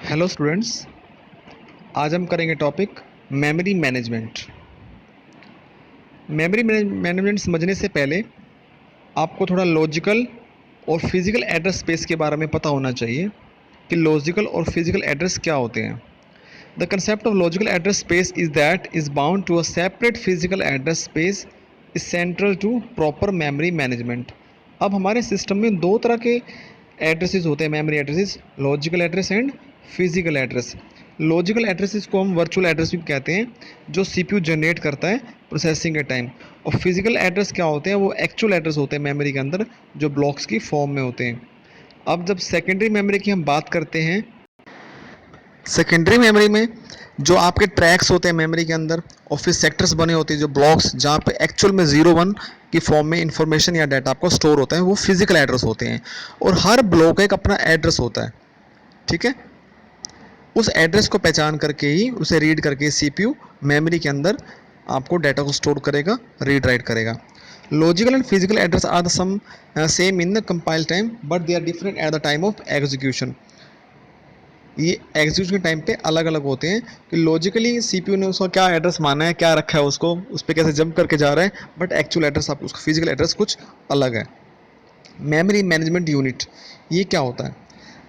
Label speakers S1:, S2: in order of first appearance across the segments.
S1: Hello students. आज हम करेंगे topic memory management. Memory management समझने से पहले आपको थोड़ा लॉजिकल और फिजिकल एड्रेस स्पेस के बारे में पता होना चाहिए कि लॉजिकल और फिजिकल एड्रेस क्या होते हैं। The concept of logical address space is that is bound to a separate physical address space is central to proper memory management. अब हमारे सिस्टम में दो तरह के एड्रेसेस होते हैं, memory addresses, logical address and physical address. Logical addresses को हम वर्चुअल एड्रेस भी कहते हैं, जो सीपीयू जनरेट करता है प्रोसेसिंग के टाइम। और फिजिकल एड्रेस क्या होते हैं, वो एक्चुअल एड्रेस होते हैं मेमोरी के अंदर, जो ब्लॉक्स की फॉर्म में होते हैं। अब जब सेकेंडरी मेमोरी की हम बात करते हैं, सेकेंडरी मेमोरी में जो आपके ट्रैक्स होते हैं मेमोरी के अंदर और फिर सेक्टर्स बने होते हैं, जो ब्लॉक्स जहाँ पे एक्चुअल में 0 1 की फॉर्म में इंफॉर्मेशन या डाटा आपको स्टोर होता है, वो फिजिकल एड्रेस होते हैं। और हर ब्लॉक का एक अपना एड्रेस होता है, ठीक है। उस एड्रेस को पहचान करके ही उसे रीड करके सीपीयू मेमोरी के अंदर आपको डाटा को स्टोर करेगा, रीड राइट करेगा। Logical and physical address are the some same in the compile time, but they are different at the time of execution. ये एग्जीक्यूशन के टाइम पे अलग अलग होते हैं कि लॉजिकली सीपीयू ने उसका क्या एड्रेस माना है, क्या रखा है, उसको उस पर कैसे जंप करके जा रहा है, बट एक्चुअल एड्रेस आप उसका फिजिकल एड्रेस कुछ अलग है। मेमोरी मैनेजमेंट यूनिट, ये क्या होता है?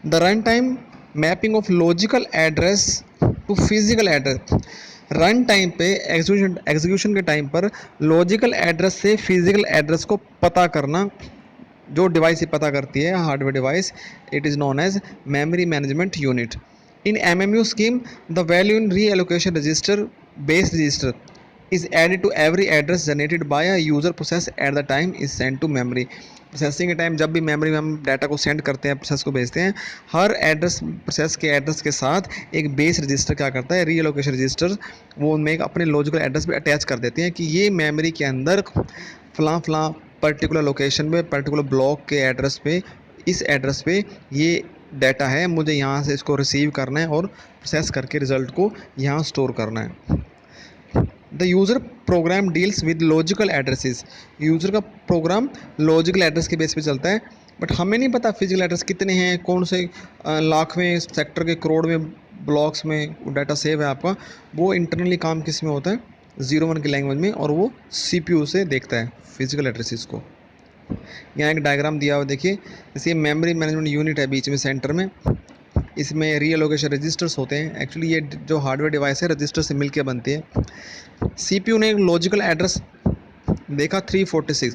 S1: The run time mapping of logical address to physical address. Run time पे एग्जीक्यूशन के टाइम पर लॉजिकल एड्रेस से फिजिकल एड्रेस को पता करना, जो डिवाइस ये पता करती है, hardware device, it is known as memory management unit. In MMU scheme the value in reallocation register base register is added to every address generated by a user process at the time is sent to memory। Processing के time जब भी memory में हम data को send करते हैं, process को भेजते हैं, हर एड्रेस प्रोसेस के एड्रेस के साथ एक बेस रजिस्टर क्या करता है, रीअलोकेशन रजिस्टर, वो उनमें एक अपने लॉजिकल एड्रेस पे अटैच कर देते हैं कि ये मेमोरी के अंदर फलां फलां पर्टिकुलर लोकेशन में, पर्टिकुलर ब्लॉक के एड्रेस पे, इस एड्रेस पे ये डाटा है, मुझे यहाँ से इसको रिसीव करना है और प्रोसेस करके रिजल्ट को यहाँ स्टोर करना है। The user program deals with logical addresses. User का प्रोग्राम लॉजिकल एड्रेस के बेस पे चलता है, बट हमें नहीं पता फिजिकल एड्रेस कितने हैं, कौन से लाखवें सेक्टर के करोड़ में ब्लॉक्स में डाटा सेव है आपका। वो इंटरनली काम किस में होता है, 0 1 की लैंग्वेज में, और वो सीपीयू से देखता है फिजिकल एड्रेसेस को। यहाँ एक डायग्राम दिया हुआ देखिए, जैसे मेमोरी मैनेजमेंट यूनिट है बीच में सेंटर में, इसमें रीअलोकेशन रजिस्टर्स होते हैं। एक्चुअली ये जो हार्डवेयर डिवाइस है रजिस्टर से मिलकर बनती है। सीपीयू ने एक लॉजिकल एड्रेस देखा 346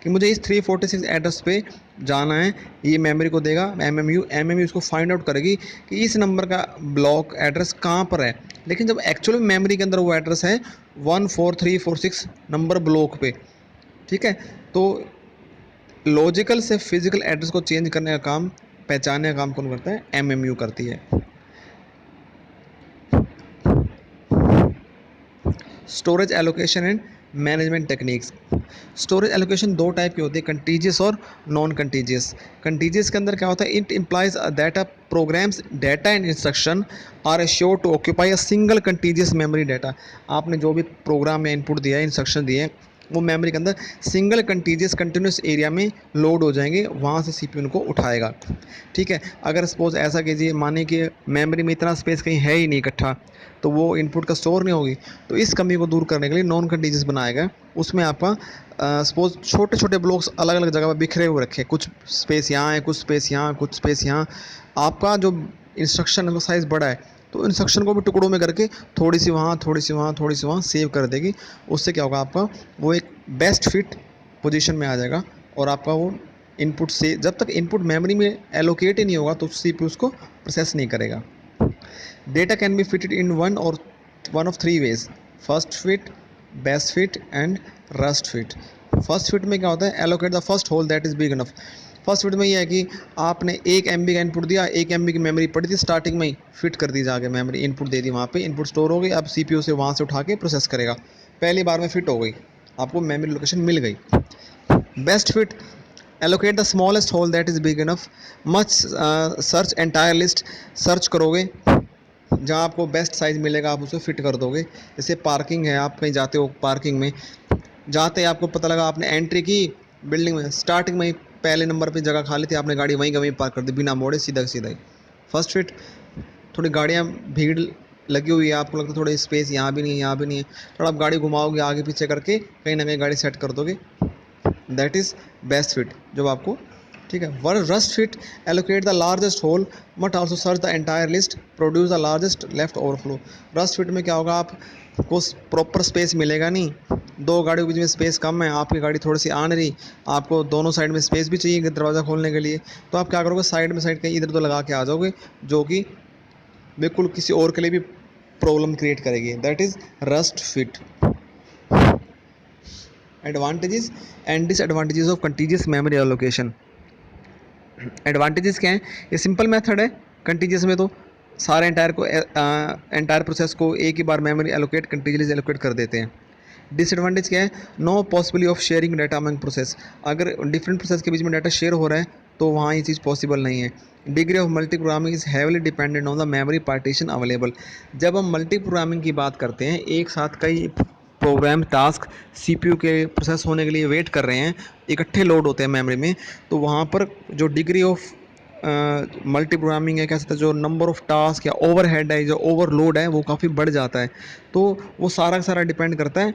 S1: कि मुझे इस 346 एड्रेस पे जाना है, ये मेमोरी को देगा एमएमयू इसको फाइंड आउट करेगी कि इस नंबर का ब्लॉक एड्रेस कहाँ पर है। लेकिन जब एक्चुअल में मेमोरी के अंदर वो एड्रेस है 14346 नंबर ब्लॉक पे, ठीक है। तो लॉजिकल से फिजिकल एड्रेस को चेंज करने का काम, पहचानने का काम कौन करता है, एमएमयू करती है। Storage allocation and management techniques. Storage allocation दो टाइप की होती है, कंटीजियस और नॉन कंटीजियस। कंटीजियस के अंदर क्या होता है, it implies that a program's data and instruction are assured to occupy a single contiguous memory data. आपने जो भी प्रोग्राम में इनपुट दिया है, इंस्ट्रक्शन दिए हैं, वो मेमोरी के अंदर सिंगल कंटीजियस कंटिन्यूस एरिया में लोड हो जाएंगे, वहाँ से सीपीयू उनको उठाएगा, ठीक है। अगर सपोज ऐसा कीजिए, माने कि मेमोरी में इतना स्पेस कहीं है ही नहीं इकट्ठा, तो वो इनपुट का स्टोर नहीं होगी, तो इस कमी को दूर करने के लिए नॉन कंटीजियस बनाएगा। उसमें आपका सपोज छोटे छोटे ब्लॉक्स अलग अलग जगह पर बिखरे हुए रखे, कुछ स्पेस यहाँ है, कुछ स्पेस यहाँ, कुछ स्पेस यहाँ। आपका जो इंस्ट्रक्शन है वो साइज़ बड़ा है, तो इंस्ट्रक्शन को भी टुकड़ों में करके थोड़ी सी वहाँ, थोड़ी सी वहाँ, थोड़ी सी वहाँ सेव कर देगी। उससे क्या होगा, आपका वो एक बेस्ट फिट पोजीशन में आ जाएगा। और आपका वो इनपुट से, जब तक इनपुट मेमोरी में एलोकेट ही नहीं होगा तो सीपीयू उसको प्रोसेस नहीं करेगा। Data can be fitted in one of three ways: first fit, best fit and rust fit। First fit में क्या होता है, allocate the first hole that is big enough. First fit में ये है कि आपने 1 MB का इनपुट दिया, 1 MB की मेमोरी पड़ी थी स्टार्टिंग में ही, फिट कर दी जाके मेमोरी, इनपुट दे दी, वहाँ पे इनपुट स्टोर हो गई, अब सीपीयू से वहाँ से उठा के प्रोसेस करेगा, पहली बार में फिट हो गई, आपको मेमोरी लोकेशन मिल गई। Best fit, allocate the smallest hole that is big enough. Much search entire list, search करोगे जहाँ आपको बेस्ट साइज़ मिलेगा आप उसे फिट कर दोगे। जैसे पार्किंग है, आप कहीं जाते हो, पार्किंग में जाते ही आपको पता लगा, आपने एंट्री की बिल्डिंग में, स्टार्टिंग में ही पहले नंबर पे जगह खाली थी, आपने गाड़ी वहीं का वहीं पार्क कर दी बिना मोड़े, सीधा सीधा ही, फर्स्ट फिट। थोड़ी गाड़ियाँ भीड़ लगी हुई है, आपको लगता है थोड़ी स्पेस यहाँ भी नहीं है, यहाँ भी नहीं है, थोड़ा आप गाड़ी घुमाओगे आगे पीछे करके, कहीं ना कहीं गाड़ी सेट कर दोगे, दैट इज़ बेस्ट फिट जब आपको, ठीक है। Worst fit allocate the largest hole but also search the entire list produce the largest left overflow. Worst fit में क्या होगा, आपको प्रॉपर स्पेस मिलेगा नहीं, दो गाड़ियों के बीच में स्पेस कम है, आपकी गाड़ी थोड़ी सी आ नहीं रही, आपको दोनों साइड में स्पेस भी चाहिए दरवाज़ा खोलने के लिए, तो आप क्या करोगे, साइड में साइड कहीं इधर उधर लगा के आ जाओगे, जो कि बिल्कुल किसी और के लिए भी प्रॉब्लम क्रिएट करेगी, that is rust fit. Advantages and disadvantages of contiguous memory allocation. Advantages क्या हैं, ये सिंपल मेथड है कंटीजियस में, तो सारे एंटायर प्रोसेस को एक ही बार मेमोरी एलोकेट कंटीजियसली एलोकेट कर देते हैं। डिसएडवांटेज क्या है, no possibility of sharing data among process, अगर डिफरेंट प्रोसेस के बीच में डाटा शेयर हो रहा है तो वहाँ ये चीज़ पॉसिबल नहीं है। Degree of multi programming is heavily dependent on the memory partition available. जब हम मल्टी प्रोग्रामिंग की बात करते हैं, एक साथ कई प्रोग्राम टास्क सीपीयू के प्रोसेस होने के लिए वेट कर रहे हैं, इकट्ठे लोड होते हैं मेमोरी में, तो वहाँ पर जो डिग्री ऑफ मल्टी प्रोग्रामिंग है, कह सकते हैं जो नंबर ऑफ टास्क या ओवरहेड है, जो ओवरलोड है, वो काफ़ी बढ़ जाता है। तो वो सारा का सारा डिपेंड करता है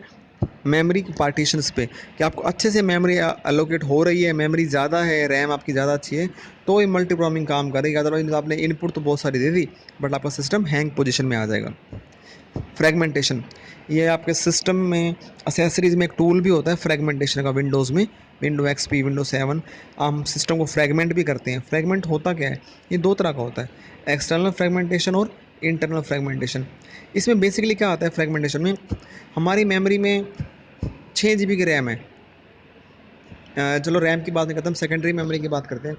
S1: मेमोरी पार्टीशंस पे, कि आपको अच्छे से मेमोरी एलोकेट हो रही है, मेमोरी ज़्यादा है, रैम आपकी ज़्यादा अच्छी है, तो ये मल्टी प्रोग्रामिंग काम करेगी, अदरवाइज आपने इनपुट तो बहुत सारी दे दी बट आपका सिस्टम हैंग पोजीशन में आ जाएगा। फ्रेगमेंटेशन, ये आपके सिस्टम में एसेसरीज में एक टूल भी होता है फ्रेगमेंटेशन का, विंडोज़ में विंडो एक्सपी, विंडो 7, हम सिस्टम को फ्रेगमेंट भी करते हैं। फ्रेगमेंट होता क्या है, ये दो तरह का होता है, एक्सटर्नल फ्रेगमेंटेशन और इंटरनल फ्रेगमेंटेशन। इसमें बेसिकली क्या आता है फ्रेगमेंटेशन में, हमारी मेमोरी में 6 GB की रैम है, चलो रैम की बात नहीं करते, हम सेकेंडरी मेमोरी की बात करते हैं।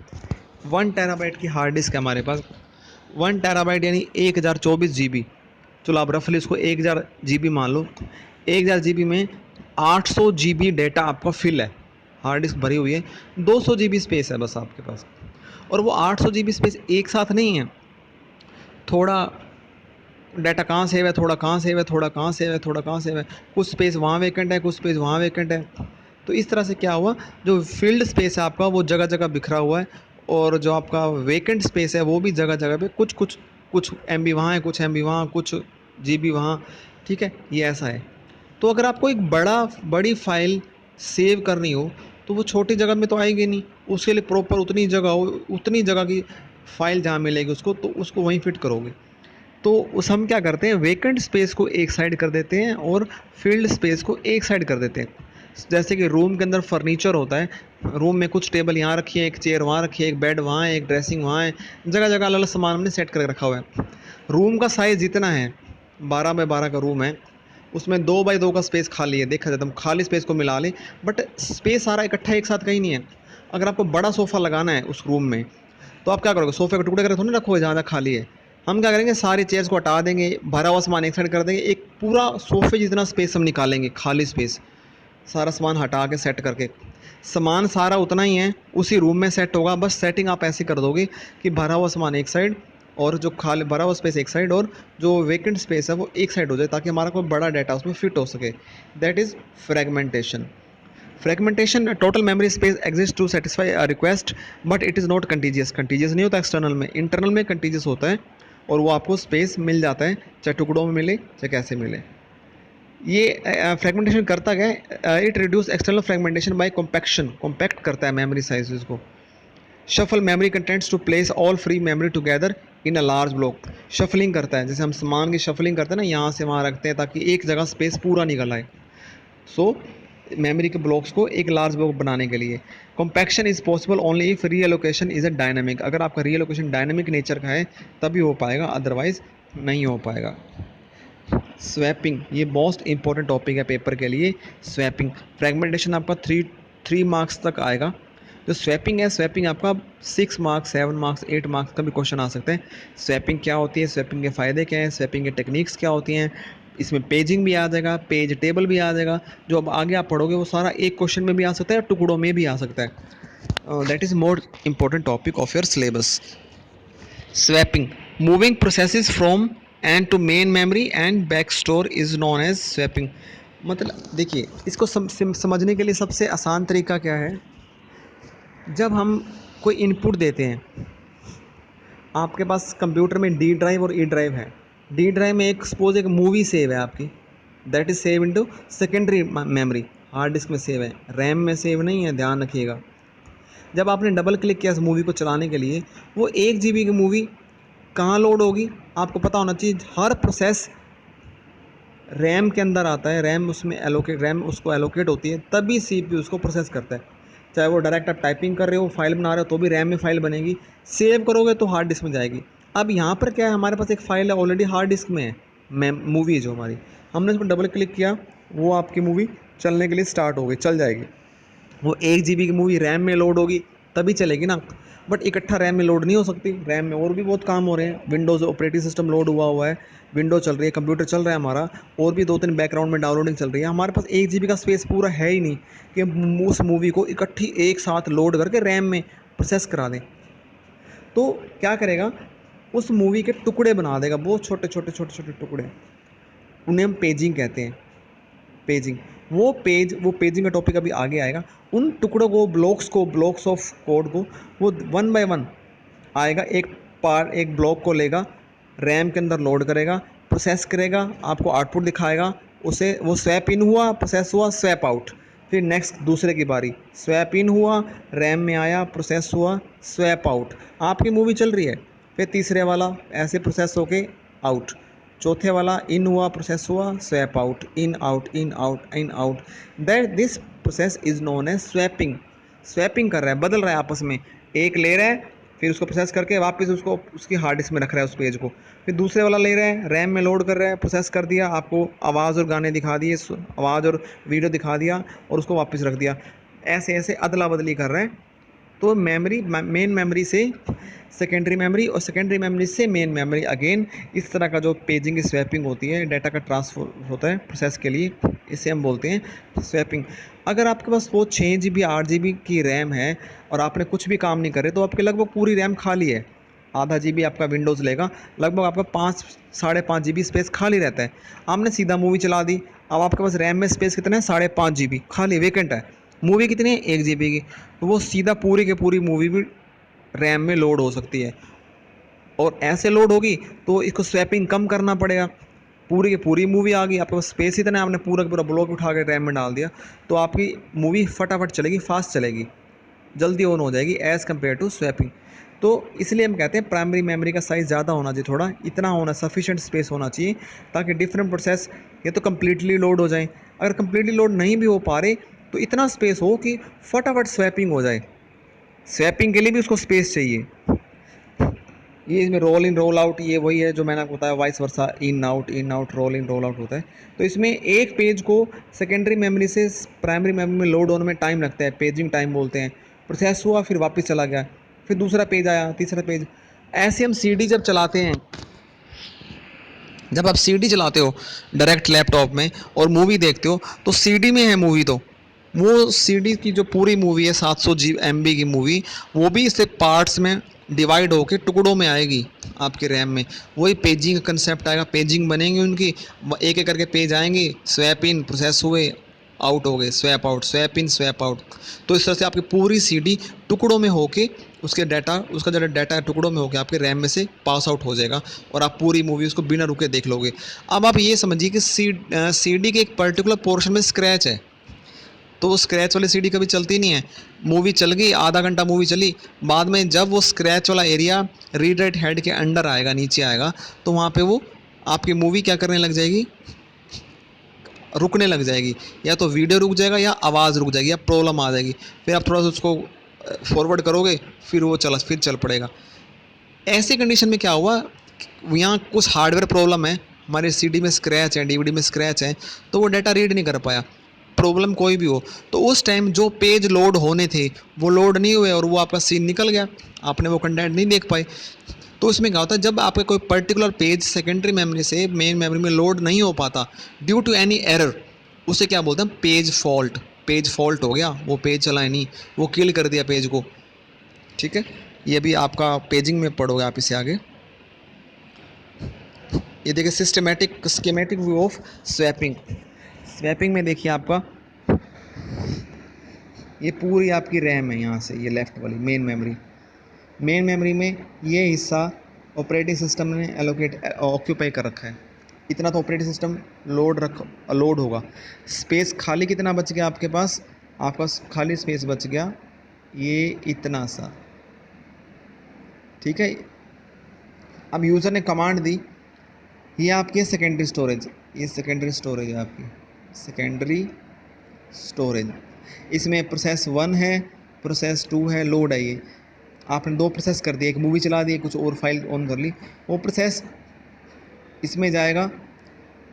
S1: 1 TB की हार्ड डिस्क है हमारे पास, 1 TB यानी 1024 GB, चलो आप रफली उसको 1000 GB मान लो, 1000 GB में 800 GB डेटा आपका फिल है, हार्ड डिस्क भरी हुई है, 200 GB स्पेस है बस आपके पास, और वो 800 GB स्पेस एक साथ नहीं है, थोड़ा डाटा कहाँ सेव है, थोड़ा कहाँ सेव है, थोड़ा कहाँ सेव है, थोड़ा कहाँ सेव है, कुछ स्पेस वहाँ वेकेंट है, कुछ स्पेस वहाँ वेकेंट है, तो इस तरह से क्या हुआ, जो फील्ड स्पेस है आपका वो जगह जगह बिखरा हुआ है, और जो आपका वेकेंट स्पेस है वो भी जगह जगह पे कुछ MB वहाँ है, कुछ MB वहाँ, कुछ GB वहाँ, ठीक है, ये ऐसा है। तो अगर आपको एक बड़ी फाइल सेव करनी हो तो वो छोटी जगह में तो आएगी नहीं, उसके लिए प्रॉपर उतनी जगह हो, उतनी जगह की फाइल जहाँ मिलेगी उसको, तो उसको वहीं फिट करोगे। तो उस हम क्या करते हैं, वेकेंट स्पेस को एक साइड कर देते हैं और फील्ड स्पेस को एक साइड कर देते हैं। जैसे कि रूम के अंदर फर्नीचर होता है, रूम में कुछ टेबल यहाँ रखी है, एक चेयर वहाँ रखी है, एक बेड वहाँ है, एक ड्रेसिंग वहाँ है, जगह जगह अलग अलग सामान हमने सेट करके रखा हुआ है। रूम का साइज़ जितना है, 12 बाय 12 का रूम है, उसमें 2 बाय 2 का स्पेस खाली है, देखा जाए तो हम खाली स्पेस को मिला लें, बट स्पेस सारा इकट्ठा एक साथ कहीं नहीं है। अगर आपको बड़ा सोफ़ा लगाना है उस रूम में, तो आप क्या करोगे, सोफ़े को टुकड़े करके थोड़ी रखोगे जहाँ जहाँ खाली है, हम क्या करेंगे, सारी चेयर्स को हटा देंगे, भरा हुआ सामान एक साइड कर देंगे, एक पूरा सोफ़े जितना स्पेस हम निकालेंगे, खाली स्पेस, सारा सामान हटा के सेट करके, सामान सारा उतना ही है, उसी रूम में सेट होगा, बस सेटिंग आप ऐसी कर दोगे कि भरा हुआ सामान एक साइड और जो खाली भरा हुआ स्पेस एक साइड, और जो वेकेंट स्पेस है वो एक साइड हो जाए, ताकि हमारा कोई बड़ा डाटा उसमें फिट हो सके, that is fragmentation. Fragmentation, total memory space exist to satisfy a request but it is not contiguous, contiguous नहीं होता एक्सटर्नल में, इंटरनल में कंटीजियस होता है, और वो आपको स्पेस मिल जाता है, चाहे टुकड़ों में मिले चाहे कैसे मिले। ये फ्रेगमेंटेशन करता क्या है, it reduce external fragmentation by compaction, compact करता है मेमोरी साइजेस को। Shuffle memory contents to place all free memory together in a large block, shuffling करता है, जैसे हम सामान की शफलिंग करते हैं ना, यहाँ से वहाँ रखते हैं ताकि एक जगह स्पेस पूरा निकल आए, सो मेमोरी के ब्लॉक्स को एक लार्ज ब्लॉक बनाने के लिए। Compaction is possible only if reallocation is a dynamic, अगर आपका रीएलोकेशन डायनामिक नेचर का है तभी हो पाएगा, अदरवाइज नहीं हो पाएगा। स्वैपिंग, ये मोस्ट इंपॉर्टेंट टॉपिक है पेपर के लिए। स्वैपिंग, फ्रेगमेंटेशन आपका थ्री मार्क्स तक आएगा। जो स्वैपिंग है, स्वैपिंग आपका 6 मार्क्स, 7 मार्क्स, 8 मार्क्स का भी क्वेश्चन आ सकते हैं। स्वैपिंग क्या होती है, स्वैपिंग के फ़ायदे क्या हैं, स्वैपिंग के टेक्निक्स क्या होती हैं, इसमें पेजिंग भी आ जाएगा, पेज टेबल भी आ जाएगा, जो अब आगे आप पढ़ोगे वो सारा एक क्वेश्चन में भी आ सकता है, टुकड़ों में भी आ सकता है। That is more important topic of your syllabus. Swapping, moving processes from and to main memory and back store is known as swapping. मतलब देखिए, इसको समझने के लिए सबसे आसान तरीका क्या है, जब हम कोई इनपुट देते हैं, आपके पास कंप्यूटर में डी ड्राइव और ई ड्राइव है। डी ड्राइव में एक सपोज एक मूवी सेव है आपकी, that is save into secondary memory, hard disk में सेव है, रैम में सेव नहीं है, ध्यान रखिएगा। जब आपने डबल क्लिक किया इस मूवी को चलाने के लिए, वो 1 GB की मूवी कहाँ लोड होगी, आपको पता होना चाहिए। हर प्रोसेस रैम के अंदर आता है, रैम उसको एलोकेट होती है, तभी CPU उसको प्रोसेस करता है। चाहे वो डायरेक्ट आप टाइपिंग कर रहे हो, फाइल बना रहे हो, तो भी रैम में फाइल बनेगी, सेव करोगे तो हार्ड डिस्क में जाएगी। अब यहाँ पर क्या है, हमारे पास एक फ़ाइल है ऑलरेडी हार्ड डिस्क में है, मूवी है जो हमारी, हमने उस पर डबल क्लिक किया, वो आपकी मूवी चलने के लिए स्टार्ट हो गई, चल जाएगी। वो 1 GB की मूवी रैम में लोड होगी तभी चलेगी ना, बट इकट्ठा रैम में लोड नहीं हो सकती। रैम में और भी बहुत काम हो रहे हैं, विंडोज़ ऑपरेटिंग सिस्टम लोड हुआ है, विंडो चल रही है, कंप्यूटर चल रहा है हमारा, और भी 2-3 बैकग्राउंड में डाउनलोडिंग चल रही है। हमारे पास 1 GB का स्पेस पूरा है ही नहीं कि उस मूवी को इकट्ठी एक साथ लोड करके रैम में प्रोसेस करा दें। तो क्या करेगा, उस मूवी के टुकड़े बना देगा, बहुत छोटे छोटे छोटे छोटे टुकड़े, उन्हें हम पेजिंग कहते हैं। पेजिंग, वो पेजिंग का टॉपिक अभी आगे आएगा। उन टुकड़ों को, ब्लॉक्स ऑफ कोड को वो वन बाय वन आएगा, एक ब्लॉक को लेगा, रैम के अंदर लोड करेगा, प्रोसेस करेगा, आपको आउटपुट दिखाएगा, उसे वो स्वैप इन हुआ, प्रोसेस हुआ, स्वैप आउट। फिर नेक्स्ट दूसरे की बारी, स्वैप इन हुआ, रैम में आया, प्रोसेस हुआ, स्वैप आउट, आपकी मूवी चल रही है। फिर तीसरे वाला ऐसे प्रोसेस होके आउट, चौथे वाला इन हुआ, प्रोसेस हुआ, swap out, in out, in out, in out. That this process is known as swapping. Swapping कर रहा है, बदल रहा है आपस में, एक ले रहा है, फिर उसको प्रोसेस करके वापस उसको उसकी हार्ड डिस्क में रख रहा है उस पेज को, फिर दूसरे वाला ले रहा है, रैम में लोड कर रहा है, प्रोसेस कर दिया, आपको आवाज़ और गाने दिखा दिए, आवाज़ और वीडियो दिखा दिया, और उसको वापस रख दिया। ऐसे ऐसे अदला बदली कर रहा है। तो मेन मेमोरी से सेकेंडरी मेमोरी, और सेकेंडरी मेमोरी से मेन मेमोरी अगेन, इस तरह का जो पेजिंग की स्वैपिंग होती है, डाटा का ट्रांसफर होता है प्रोसेस के लिए, इसे हम बोलते हैं स्वैपिंग। अगर आपके पास वो 6 GB 8 GB की रैम है और आपने कुछ भी काम नहीं करे, तो आपके लगभग पूरी रैम खाली है। आधा GB आपका विंडोज़ लेगा, लगभग आपका 5 5.5 GB स्पेस खाली रहता है। आपने सीधा मूवी चला दी, अब आपके पास रैम में स्पेस कितना है, 5.5 GB खाली वेकेंट है। मूवी कितनी है, 1 GB की, तो वो सीधा पूरी की पूरी मूवी भी रैम में लोड हो सकती है। और ऐसे लोड होगी तो इसको स्वैपिंग कम करना पड़ेगा, पूरी की पूरी मूवी आ गई, आपके पास स्पेस इतना है, आपने पूरा का पूरा ब्लॉक उठा के रैम में डाल दिया, तो आपकी मूवी फटाफट चलेगी, फास्ट चलेगी, जल्दी ऑन हो जाएगी एज़ कम्पेयर टू स्वैपिंग। तो इसलिए हम कहते हैं प्राइमरी मेमोरी का साइज़ ज़्यादा होना चाहिए, थोड़ा इतना होना, सफिशिएंट स्पेस होना चाहिए, ताकि डिफरेंट प्रोसेस ये तो कम्प्लीटली लोड हो जाए। अगर कम्प्लीटली लोड नहीं भी हो पा रहे, तो इतना स्पेस हो कि फटाफट स्वैपिंग हो जाए। स्वैपिंग के लिए भी उसको स्पेस चाहिए। ये इसमें रोल इन रोल आउट, ये वही है जो मैंने आपको बताया, vice versa, in out, roll in roll out होता है। तो इसमें एक पेज को सेकेंडरी मेमोरी से प्राइमरी मेमोरी में लोड होने में टाइम लगता है, पेजिंग टाइम बोलते हैं। प्रोसेस हुआ, फिर वापस चला गया, फिर दूसरा पेज आया, तीसरा पेज। ऐसे हम CD जब चलाते हैं, जब आप CD चलाते हो डायरेक्ट लैपटॉप में और मूवी देखते हो, तो CD में है मूवी, तो वो CD की जो पूरी मूवी है 700 MB की मूवी, वो भी इससे पार्ट्स में डिवाइड होकर टुकड़ों में आएगी आपके रैम में। वही पेजिंग का कंसेप्ट आएगा, पेजिंग बनेंगी उनकी, एक एक करके पेज आएंगे, स्वैप इन, प्रोसेस हुए, आउट हो गए, swap out, swap in, swap out. तो इस तरह से आपकी पूरी CD टुकड़ों में होके उसका जो डाटा टुकड़ों में होकर आपके रैम में से पास आउट हो जाएगा, और आप पूरी मूवी उसको बिना रुके देख लोगे। अब आप ये समझिए कि CD के एक पर्टिकुलर पोर्शन में स्क्रैच है, तो वो स्क्रैच वाली CD कभी चलती नहीं है। मूवी चल गई, आधा घंटा मूवी चली, बाद में जब वो स्क्रैच वाला एरिया रीड राइट हेड के अंडर आएगा, नीचे आएगा, तो वहाँ पे वो आपकी मूवी क्या करने लग जाएगी, रुकने लग जाएगी, या तो वीडियो रुक जाएगा, या आवाज़ रुक जाएगी, या प्रॉब्लम आ जाएगी। फिर आप थोड़ा सा उसको फॉरवर्ड करोगे, फिर चल पड़ेगा। ऐसी कंडीशन में क्या हुआ, यहाँ कुछ हार्डवेयर प्रॉब्लम है, हमारे CD में स्क्रैच है, DVD में स्क्रैच है, तो वो डाटा रीड नहीं कर पाया। प्रॉब्लम कोई भी हो, तो उस टाइम जो पेज लोड होने थे वो लोड नहीं हुए, और वो आपका सीन निकल गया, आपने वो कंटेंट नहीं देख पाए। तो इसमें क्या होता है, जब आपका कोई पर्टिकुलर पेज सेकेंडरी मेमोरी से मेन मेमोरी में लोड नहीं हो पाता ड्यू टू एनी एरर, उसे क्या बोलते हैं, पेज फॉल्ट। पेज फॉल्ट हो गया, वो पेज चला ही नहीं, वो किल कर दिया पेज को। ठीक है, ये भी आपका पेजिंग में पढ़ोगे आप इसे आगे। ये देखिए schematic view of swapping. Swapping में देखिए आपका ये पूरी आपकी रैम है, यहाँ से ये लेफ़्ट वाली मेन मेमोरी में ये हिस्सा ऑपरेटिंग सिस्टम ने एलोकेट ऑक्यूपाई कर रखा है, इतना तो ऑपरेटिंग सिस्टम लोड होगा। स्पेस खाली कितना बच गया आपके पास, आपका खाली स्पेस बच गया ये इतना सा, ठीक है। अब यूज़र ने कमांड दी, ये आपकी सेकेंडरी स्टोरेज, ये सेकेंडरी स्टोरेज है आपकी, सेकेंडरी स्टोरेज। इसमें प्रोसेस 1 है, प्रोसेस 2 है, लोड है। ये आपने 2 प्रोसेस कर दिए, एक मूवी चला दी, कुछ और फाइल ऑन कर ली, वो प्रोसेस इसमें जाएगा,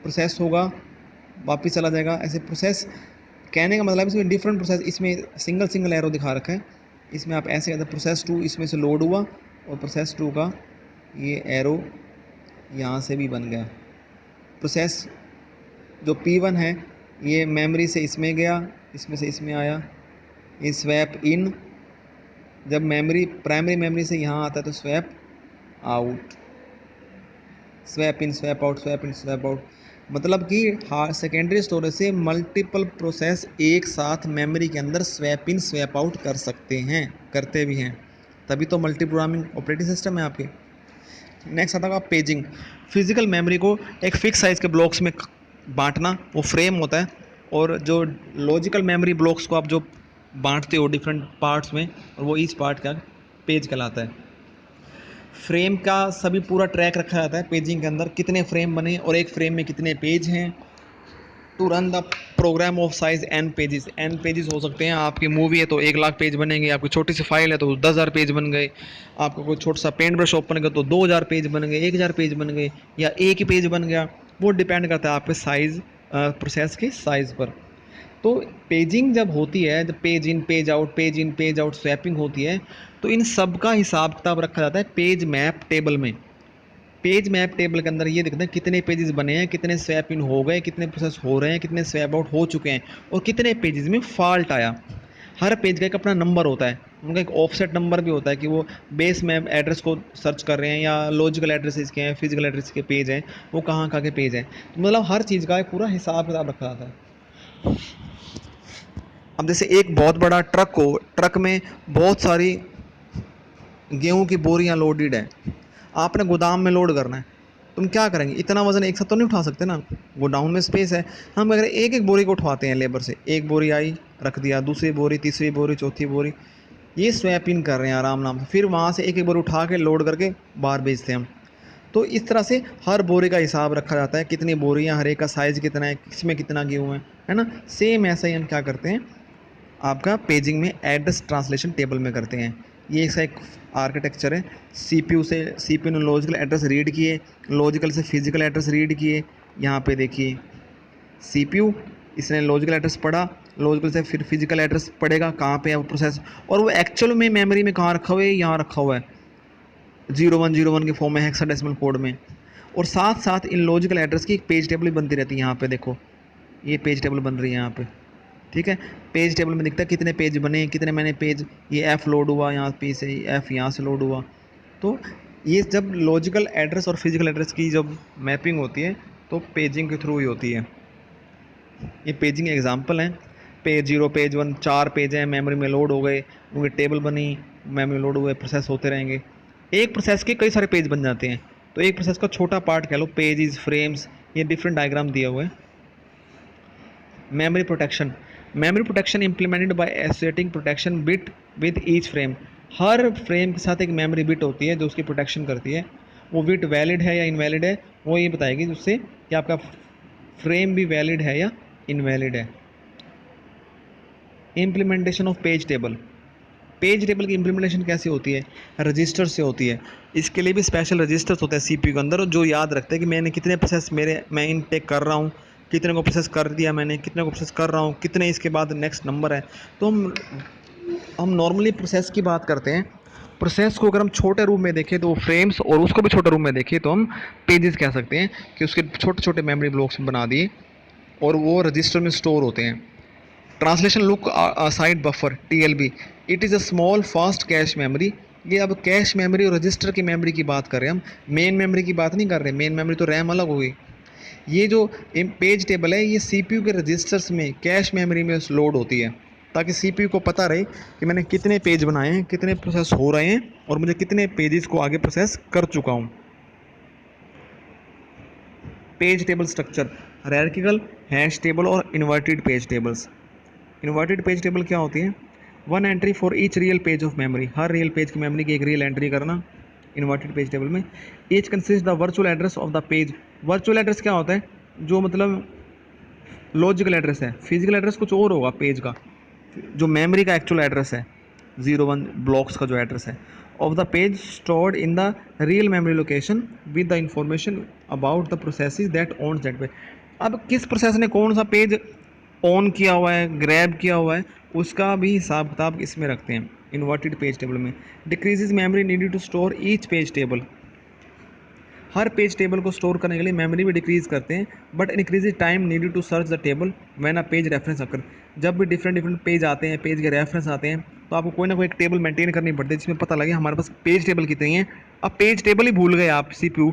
S1: प्रोसेस होगा, वापस चला जाएगा, ऐसे प्रोसेस। कहने का मतलब इसमें डिफरेंट प्रोसेस, इसमें सिंगल सिंगल एरो दिखा रखा है, इसमें आप ऐसे कहते हैं प्रोसेस 2 इसमें से लोड हुआ और प्रोसेस 2 का ये एरो यहाँ से भी बन गया। प्रोसेस जो P1 है ये मेमोरी से इसमें गया, इसमें से इसमें आया, ये स्वैप इन, जब मेमोरी प्राइमरी मेमोरी से यहाँ आता है तो swap out, swap in swap out, swap in swap out. मतलब कि सेकेंडरी स्टोरेज से मल्टीपल प्रोसेस एक साथ मेमोरी के अंदर स्वैप इन स्वैप आउट कर सकते हैं, करते भी हैं, तभी तो मल्टी प्रोग्रामिंग ऑपरेटिंग सिस्टम है आपके। नेक्स्ट आता है पेजिंग। फिजिकल मेमोरी को एक फिक्स साइज़ के ब्लॉक्स में बांटना, वो फ्रेम होता है, और जो लॉजिकल मेमोरी ब्लॉक्स को आप जो बांटते हो डिफरेंट पार्ट्स में, और वो ईच पार्ट का पेज कहलाता है। फ्रेम का सभी पूरा ट्रैक रखा जाता है पेजिंग के अंदर, कितने फ्रेम बने और एक फ्रेम में कितने पेज हैं। To run the program of size N pages, N pages हो सकते हैं, आपकी मूवी है तो 1,00,000 पेज बनेंगे, आपकी छोटी सी फाइल है तो 10,000 पेज बन गए, आपका कोई छोटा सा पेंट ब्रश ओपन गया तो 2,000 पेज बन गए, 1,000 पेज बन गए, या एक ही पेज बन गया, वो डिपेंड करता है आपके साइज़, प्रोसेस के साइज़ पर। तो पेजिंग जब होती है, जब page in page out, page in page out swapping होती है, तो इन सब का हिसाब किताब रखा जाता है पेज मैप टेबल में। पेज मैप टेबल के अंदर ये दिखता है कितने पेजेस बने हैं, कितने स्वैप इन हो गए, कितने प्रोसेस हो रहे हैं, कितने स्वैप आउट हो चुके हैं, और कितने पेजेस में फॉल्ट आया। हर पेज का एक अपना नंबर होता है, उनका एक ऑफसेट नंबर भी होता है कि वो बेस मैप एड्रेस को सर्च कर रहे हैं या लॉजिकल एड्रेसेस के हैं, फिजिकल एड्रेस के पेज हैं, वो कहाँ कहाँ के पेज हैं। तो मतलब हर चीज़ का एक पूरा हिसाब किताब रखा जाता है। अब जैसे एक बहुत बड़ा ट्रक हो, ट्रक में बहुत सारी गेहूं की बोरियां लोडेड है, आपने गोदाम में लोड करना है, तुम क्या करेंगे, इतना वजन एक साथ तो नहीं उठा सकते ना, गोडाउन में स्पेस है। हम अगर एक एक बोरी को उठवाते हैं लेबर से, एक बोरी आई रख दिया, दूसरी बोरी, तीसरी बोरी, चौथी बोरी, ये स्वैप इन कर रहे हैं आराम नाम से, फिर वहाँ से एक एक बोरी उठा के लोड करके बाहर बेचते हैं हम। तो इस तरह से हर बोरी का हिसाब रखा जाता है, कितनी बोरियाँ, हर एक का साइज़ कितना है, किसमें कितना गेहूँ है ना। सेम ऐसा ही हम क्या करते हैं, आपका पेजिंग में एड्रेस ट्रांसलेशन टेबल में करते हैं। ये इसका एक आर्किटेक्चर है। सीपीयू ने लॉजिकल एड्रेस रीड किए, लॉजिकल से फिजिकल एड्रेस रीड किए, यहाँ पे देखिए सीपीयू इसने लॉजिकल एड्रेस पढ़ा, लॉजिकल से फिर फिजिकल एड्रेस पढ़ेगा कहाँ पे है वो प्रोसेस, और वो एक्चुअल में मेमोरी में कहाँ रखा हुआ है, यहाँ रखा हुआ है 0101 के फॉर्म में, हेक्साडेसिमल कोड में। और साथ साथ इन लॉजिकल एड्रेस की एक पेज टेबल भी बनती रहती है, यहाँ पे देखो ये पेज टेबल बन रही है यहाँ पे, ठीक है। पेज टेबल में दिखता है कितने पेज बने, कितने मैंने पेज, ये एफ़ लोड हुआ यहाँ पे से, एफ़ यहाँ से लोड हुआ। तो ये जब लॉजिकल एड्रेस और फिजिकल एड्रेस की जब मैपिंग होती है तो पेजिंग के थ्रू ही होती है। ये पेजिंग एग्जांपल हैं, पेज 0 पेज 1 4 पेज हैं, मेमोरी में लोड हो गए, उनकी टेबल बनी, मेमोरी लोड हुए, प्रोसेस होते रहेंगे। एक प्रोसेस के कई सारे पेज बन जाते हैं, तो एक प्रोसेस का छोटा पार्ट कह लो, पेजेस, फ्रेम्स, ये डिफरेंट डायग्राम दिए हुए हैं। Memory protection implemented by associating protection bit with each frame. Her frame के साथ एक मेमोरी बिट होती है जो उसकी प्रोटेक्शन करती है। वो बिट वैलिड है या इनवैलिड है, वो ये बताएगी उससे कि आपका फ्रेम भी वैलिड है या इनवैलिड है। Implementation of page table. Page table की इम्प्लीमेंटेशन कैसे होती है, रजिस्टर से होती है। इसके लिए भी स्पेशल रजिस्टर्स होते हैं सीपीयू के अंदर, जो याद रखते हैं कि मैंने कितने प्रोसेस मैं इनटेक कर रहा हूँ, कितने को प्रोसेस कर दिया मैंने, कितने को प्रोसेस कर रहा हूँ, कितने इसके बाद नेक्स्ट नंबर है। तो हम नॉर्मली प्रोसेस की बात करते हैं। प्रोसेस को अगर हम छोटे रूप में देखें तो फ्रेम्स, और उसको भी छोटे रूप में देखें तो हम पेजेस कह सकते हैं, कि उसके छोटे छोटे मेमोरी ब्लॉक्स बना दिए और वो रजिस्टर में स्टोर होते हैं। Translation look side buffer TLB, it is a small fast cache memory. ये अब कैश मेमोरी और रजिस्टर की मेमोरी की बात कर रहे हैं हम, मेन मेमोरी की बात नहीं कर रहे। मेन मेमोरी तो रैम अलग हो गई। ये जो पेज टेबल है ये CPU के रजिस्टर्स में कैश मेमोरी में लोड होती है। ताकि सीपीयू को पता रहे कि मैंने कितने पेज बनाए हैं, कितने प्रोसेस हो रहे हैं और मुझे कितने पेजेस को आगे प्रोसेस कर चुका हूँ। Page table structure, hierarchical, hash table और inverted page tables. Inverted page table क्या होती है? One entry for each real page of memory, हर रियल पेज की मेमोरी की एक रियल एंट्री करना इन्वर्टेड पेज टेबल में। Each consist the virtual address of the page. Virtual address क्या होता है? जो मतलब लॉजिकल एड्रेस है, फिजिकल एड्रेस कुछ और होगा पेज का, जो मेमोरी का एक्चुअल एड्रेस है 01 ब्लॉक्स का जो एड्रेस है of the page stored in the real memory location with the information about the processes that own that page. अब किस प्रोसेस ने कौन सा पेज ऑन किया हुआ है, ग्रैब किया हुआ है, उसका भी हिसाब किताब इसमें रखते हैं इन्वर्टेड पेज टेबल में। Decreases memory needed to store each page table, हर पेज टेबल को स्टोर करने के लिए मेमोरी भी डिक्रीज करते हैं, but increase time needed to search the table when a page reference occur. जब भी डिफरेंट डिफरेंट पेज आते हैं, पेज के रेफरेंस आते हैं, तो आपको कोई ना कोई एक टेबल मेंटेन करनी पड़ती है जिसमें पता लगे हमारे पास पेज टेबल कितनी है। अब पेज टेबल ही भूल गए आप सीपीयू,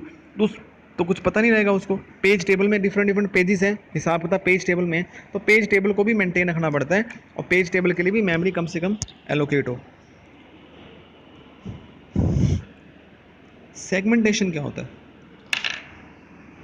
S1: तो कुछ पता नहीं रहेगा उसको। पेज टेबल में डिफरेंट डिफरेंट पेजेस हैं, हिसाब किताब पेज टेबल में, तो पेज टेबल को भी मेंटेन रखना पड़ता है और पेज टेबल के लिए भी मेमोरी कम से कम एलोकेट हो। सेगमेंटेशन क्या होता है?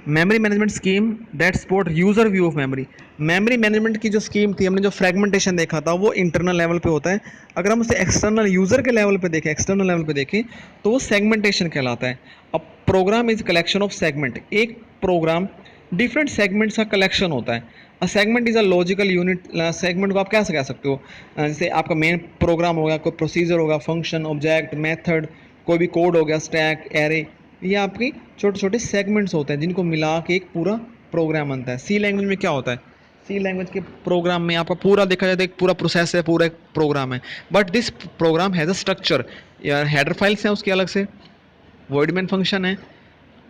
S1: Memory management scheme that support user view of memory. Memory management की जो स्कीम थी, हमने जो फ्रेगमेंटेशन देखा था, वो इंटरनल लेवल पे होता है। अगर हम उसे एक्सटर्नल यूजर के लेवल पे देखें, एक्सटर्नल लेवल पे देखें, तो वो सेगमेंटेशन कहलाता है। अब program is collection of segment, एक प्रोग्राम डिफरेंट सेगमेंट्स का कलेक्शन होता है। A segment is a logical unit. Segment को आप कैसे कह सकते हो? जैसे आपका मेन प्रोग्राम होगा, कोई प्रोसीजर होगा, फंक्शन, ऑब्जेक्ट, मेथड, कोई भी कोड हो गया, स्टैक, एरे, ये आपकी छोटे छोटे सेगमेंट्स होते हैं जिनको मिला के एक पूरा प्रोग्राम बनता है। सी लैंग्वेज में क्या होता है? सी लैंग्वेज के प्रोग्राम में आपका पूरा देखा जाए तो एक पूरा प्रोसेस है, पूरा एक प्रोग्राम है, but this program has a structure. यार हेडर फाइल्स हैं उसके अलग से, वर्ड मेन फंक्शन है,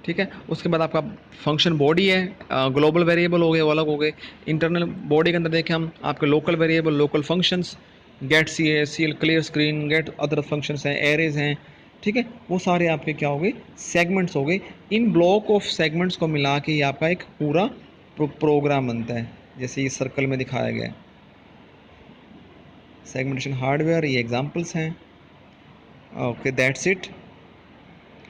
S1: ठीक है। उसके बाद आपका फंक्शन बॉडी है, ग्लोबल वेरिएबल हो गए, वो अलग हो गए। इंटरनल बॉडी के अंदर देखें हम, आपके local variable, local functions, get C A C L, clear screen, get other functions हैं, एरेज हैं, ठीक है। वो सारे आपके क्या हो गए? सेगमेंट्स हो गए। इन ब्लॉक ऑफ सेगमेंट्स को मिला के ये आपका एक पूरा प्रोग्राम बनता है, जैसे ये सर्कल में दिखाया गया है। सेगमेंटेशन हार्डवेयर, ये एग्जांपल्स हैं। Okay, that's it.